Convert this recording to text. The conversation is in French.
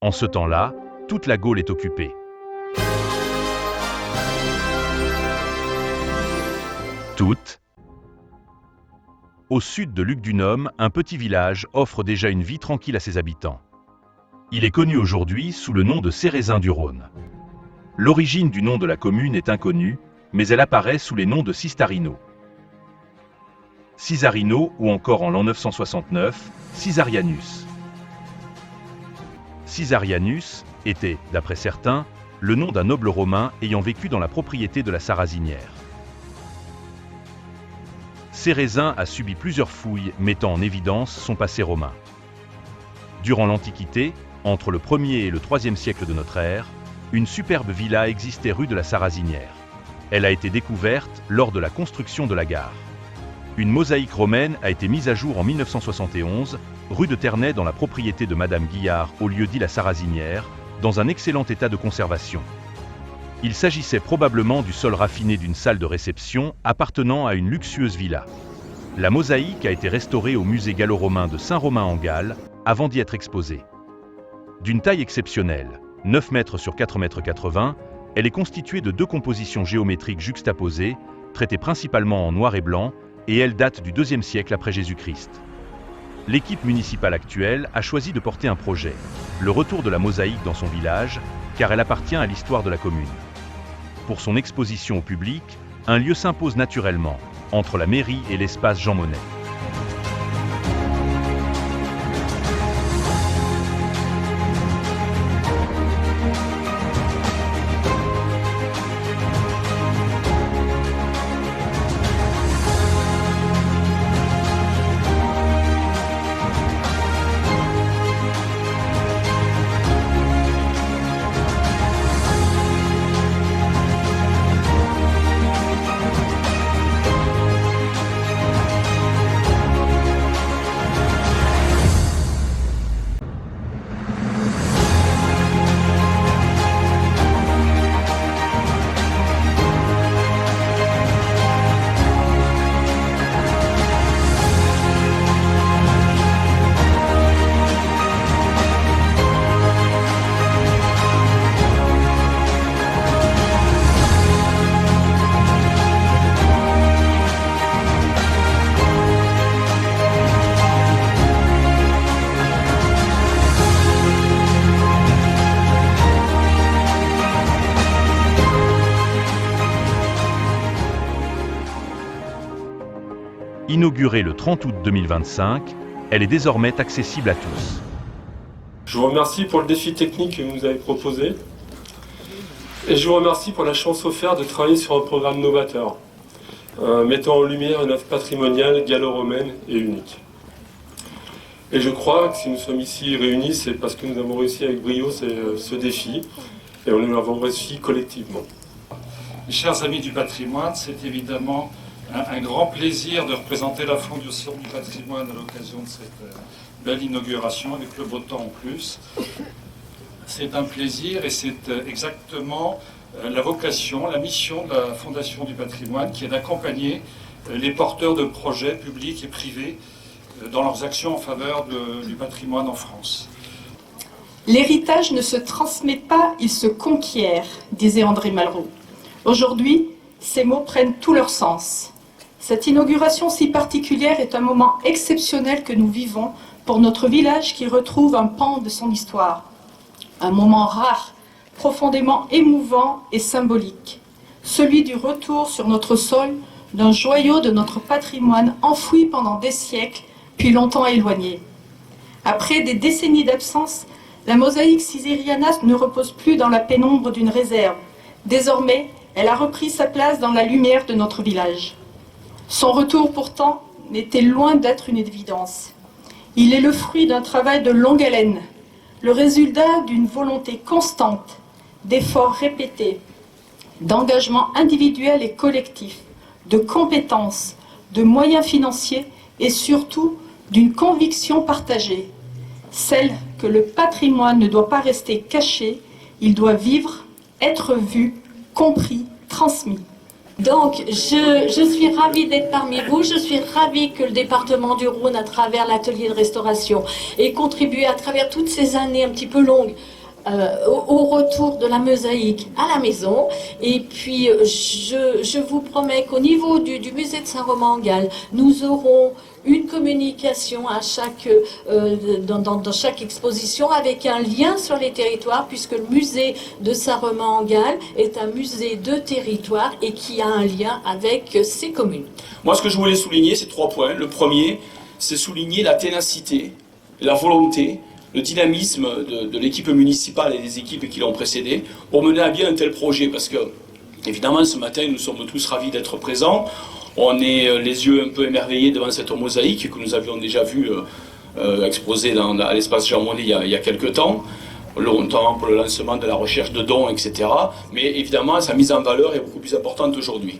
En ce temps-là, toute la Gaule est occupée. Toute. Au sud de Lugdunum, un petit village offre déjà une vie tranquille à ses habitants. Il est connu aujourd'hui sous le nom de Cérézin-du-Rhône. L'origine du nom de la commune est inconnue, mais elle apparaît sous les noms de Cistarino. Cisarino ou encore en l'an 969, Cisarianus. Cisarianus était, d'après certains, le nom d'un noble romain ayant vécu dans la propriété de la Sarrazinière. Cérézin a subi plusieurs fouilles mettant en évidence son passé romain. Durant l'Antiquité, entre le 1er et le 3e siècle de notre ère, une superbe villa existait rue de la Sarrazinière. Elle a été découverte lors de la construction de la gare. Une mosaïque romaine a été mise à jour en 1971, rue de Ternay dans la propriété de Madame Guillard au lieu-dit la Sarrazinière, dans un excellent état de conservation. Il s'agissait probablement du sol raffiné d'une salle de réception appartenant à une luxueuse villa. La mosaïque a été restaurée au musée gallo-romain de Saint-Romain en Galles, avant d'y être exposée. D'une taille exceptionnelle, 9 mètres sur 4 mètres 80, elle est constituée de 2 compositions géométriques juxtaposées, traitées principalement en noir et blanc, et elle date du IIe siècle après Jésus-Christ. L'équipe municipale actuelle a choisi de porter un projet, le retour de la mosaïque dans son village, car elle appartient à l'histoire de la commune. Pour son exposition au public, un lieu s'impose naturellement, entre la mairie et l'espace Jean Monnet. Inaugurée le 30 août 2025, elle est désormais accessible à tous. Je vous remercie pour le défi technique que vous nous avez proposé. Et je vous remercie pour la chance offerte de travailler sur un programme novateur, mettant en lumière une œuvre patrimoniale gallo-romaine et unique. Et je crois que si nous sommes ici réunis, c'est parce que nous avons réussi avec brio ce défi, et nous l'avons réussi collectivement. Chers amis du patrimoine, c'est évidemment un grand plaisir de représenter la Fondation du patrimoine à l'occasion de cette belle inauguration, avec le beau temps en plus. C'est un plaisir et c'est exactement la vocation, la mission de la Fondation du patrimoine, qui est d'accompagner les porteurs de projets publics et privés dans leurs actions en faveur du patrimoine en France. L'héritage ne se transmet pas, il se conquiert, disait André Malraux. Aujourd'hui, ces mots prennent tout leur sens. Cette inauguration si particulière est un moment exceptionnel que nous vivons pour notre village qui retrouve un pan de son histoire. Un moment rare, profondément émouvant et symbolique. Celui du retour sur notre sol d'un joyau de notre patrimoine enfoui pendant des siècles, puis longtemps éloigné. Après des décennies d'absence, la mosaïque cisériana ne repose plus dans la pénombre d'une réserve. Désormais, elle a repris sa place dans la lumière de notre village. Son retour, pourtant, n'était loin d'être une évidence. Il est le fruit d'un travail de longue haleine, le résultat d'une volonté constante, d'efforts répétés, d'engagement individuel et collectif, de compétences, de moyens financiers et surtout d'une conviction partagée, celle que le patrimoine ne doit pas rester caché, il doit vivre, être vu, compris, transmis. Donc, je suis ravie d'être parmi vous, je suis ravie que le département du Rhône, à travers l'atelier de restauration, ait contribué à travers toutes ces années un petit peu longues au retour de la mosaïque à la maison. Et puis, je vous promets qu'au niveau du musée de Saint-Romain-en-Galles, nous aurons une communication à dans chaque exposition avec un lien sur les territoires, puisque le musée de Saint-Romain-en-Galles est un musée de territoire et qui a un lien avec ses communes. Moi, ce que je voulais souligner, c'est 3 points. Le premier, c'est souligner la ténacité, la volonté, le dynamisme de l'équipe municipale et des équipes qui l'ont précédé pour mener à bien un tel projet. Parce que, évidemment, ce matin, nous sommes tous ravis d'être présents. On est les yeux un peu émerveillés devant cette mosaïque que nous avions déjà vue exposée à l'espace Jean Monnet il y a quelques temps, notamment pour le lancement de la recherche de dons, etc. Mais évidemment, sa mise en valeur est beaucoup plus importante aujourd'hui.